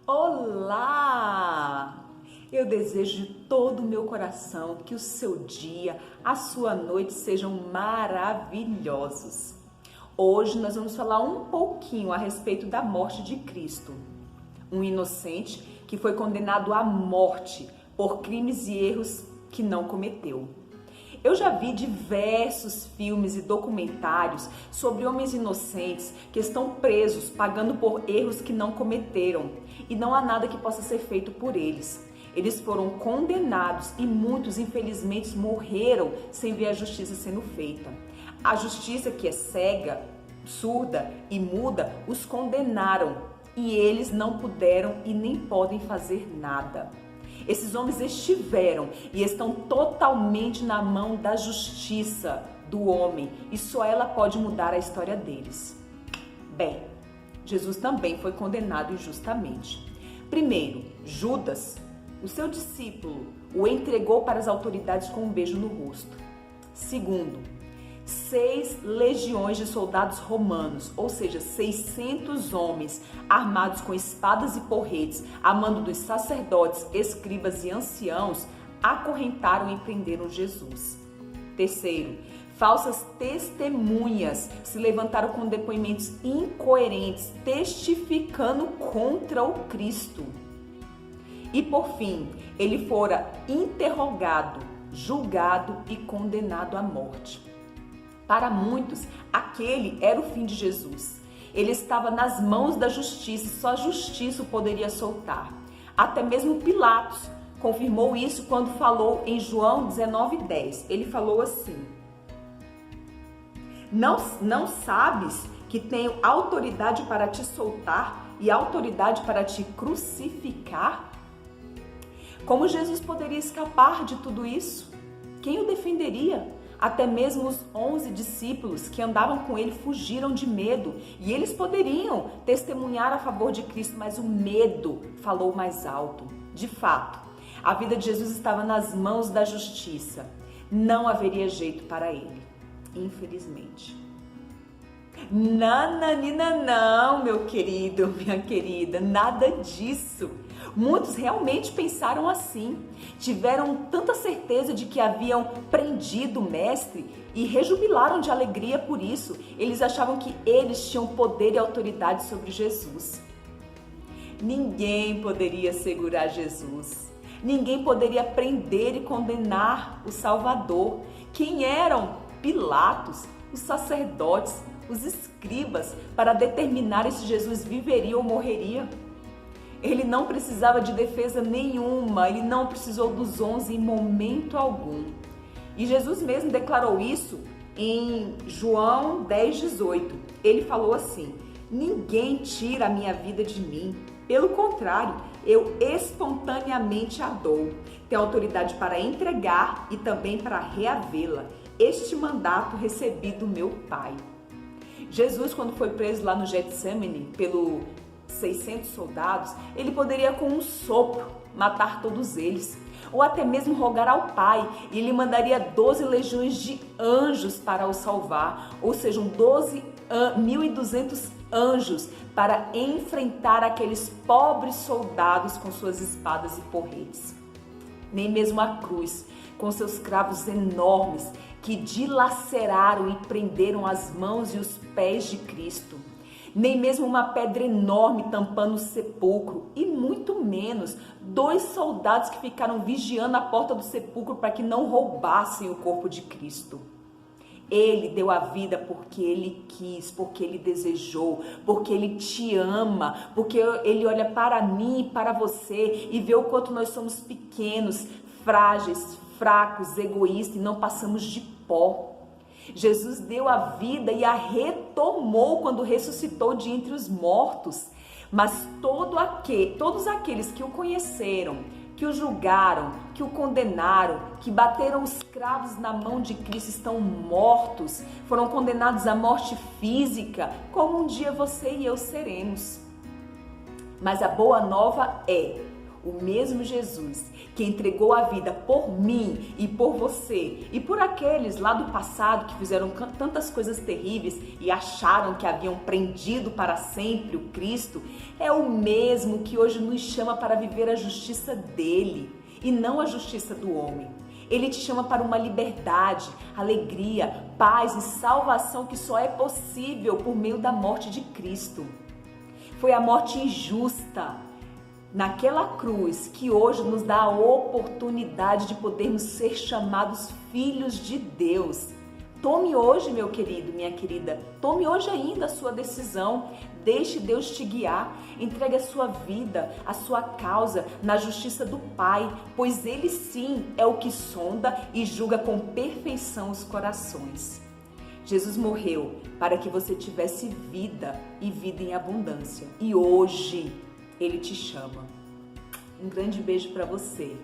Olá! Eu desejo de todo o meu coração que o seu dia, a sua noite sejam maravilhosos. Hoje nós vamos falar um pouquinho a respeito da morte de Cristo. Um inocente que foi condenado à morte por crimes e erros que não cometeu. Eu já vi diversos filmes e documentários sobre homens inocentes que estão presos, pagando por erros que não cometeram, e não há nada que possa ser feito por eles. Eles foram condenados e muitos, infelizmente, morreram sem ver a justiça sendo feita. A justiça, que é cega, surda e muda, os condenaram e eles não puderam e nem podem fazer nada. Esses homens estiveram e estão totalmente na mão da justiça do homem e só ela pode mudar a história deles. Bem, Jesus também foi condenado injustamente. Primeiro, Judas, o seu discípulo, o entregou para as autoridades com um beijo no rosto. Segundo, 6 legiões de soldados romanos, ou seja, 600 homens armados com espadas e porretes, a mando dos sacerdotes, escribas e anciãos, acorrentaram e prenderam Jesus. Terceiro, falsas testemunhas se levantaram com depoimentos incoerentes, testificando contra o Cristo. E por fim, ele fora interrogado, julgado e condenado à morte. Para muitos, aquele era o fim de Jesus. Ele estava nas mãos da justiça, só a justiça o poderia soltar. Até mesmo Pilatos confirmou isso quando falou em João 19:10. Ele falou assim: Não sabes que tenho autoridade para te soltar e autoridade para te crucificar? Como Jesus poderia escapar de tudo isso? Quem o defenderia? Até mesmo os 11 discípulos que andavam com ele fugiram de medo e eles poderiam testemunhar a favor de Cristo, mas o medo falou mais alto. De fato, a vida de Jesus estava nas mãos da justiça. Não haveria jeito para ele, infelizmente. Nananina não, meu querido, minha querida, nada disso. Muitos realmente pensaram assim, tiveram tanta certeza de que haviam prendido o mestre e rejubilaram de alegria por isso. Eles achavam que eles tinham poder e autoridade sobre Jesus. Ninguém poderia segurar Jesus. Ninguém poderia prender e condenar o Salvador. Quem eram Pilatos, os sacerdotes, os escribas, para determinar se Jesus viveria ou morreria? Ele não precisava de defesa nenhuma, ele não precisou dos 11 em momento algum. E Jesus mesmo declarou isso em João 10:18. Ele falou assim: ninguém tira a minha vida de mim, pelo contrário, eu espontaneamente a dou. Tenho autoridade para entregar e também para reavê-la. Este mandato recebi do meu Pai. Jesus, quando foi preso lá no Getsemane pelo 600 soldados, ele poderia com um sopro matar todos eles, ou até mesmo rogar ao Pai, e ele mandaria 12 legiões de anjos para o salvar, ou seja, 1.200 anjos para enfrentar aqueles pobres soldados com suas espadas e porretes. Nem mesmo a cruz, com seus cravos enormes que dilaceraram e prenderam as mãos e os pés de Cristo. Nem mesmo uma pedra enorme tampando o sepulcro, e muito menos 2 soldados que ficaram vigiando a porta do sepulcro para que não roubassem o corpo de Cristo. Ele deu a vida porque ele quis, porque ele desejou, porque ele te ama, porque ele olha para mim e para você e vê o quanto nós somos pequenos, frágeis, fracos, egoístas e não passamos de pó. Jesus deu a vida e a retomou quando ressuscitou de entre os mortos. Mas todos aqueles que o conheceram, que o julgaram, que o condenaram, que bateram os cravos na mão de Cristo estão mortos, foram condenados à morte física, como um dia você e eu seremos. Mas a boa nova é: O mesmo Jesus que entregou a vida por mim e por você e por aqueles lá do passado que fizeram tantas coisas terríveis e acharam que haviam prendido para sempre o Cristo, é o mesmo que hoje nos chama para viver a justiça dele e não a justiça do homem. Ele te chama para uma liberdade, alegria, paz e salvação que só é possível por meio da morte de Cristo. Foi a morte injusta naquela cruz que hoje nos dá a oportunidade de podermos ser chamados filhos de Deus. Tome hoje, meu querido, minha querida, tome hoje ainda a sua decisão. Deixe Deus te guiar. Entregue a sua vida, a sua causa na justiça do Pai, pois Ele sim é o que sonda e julga com perfeição os corações. Jesus morreu para que você tivesse vida e vida em abundância. E hoje Ele te chama. Um grande beijo para você.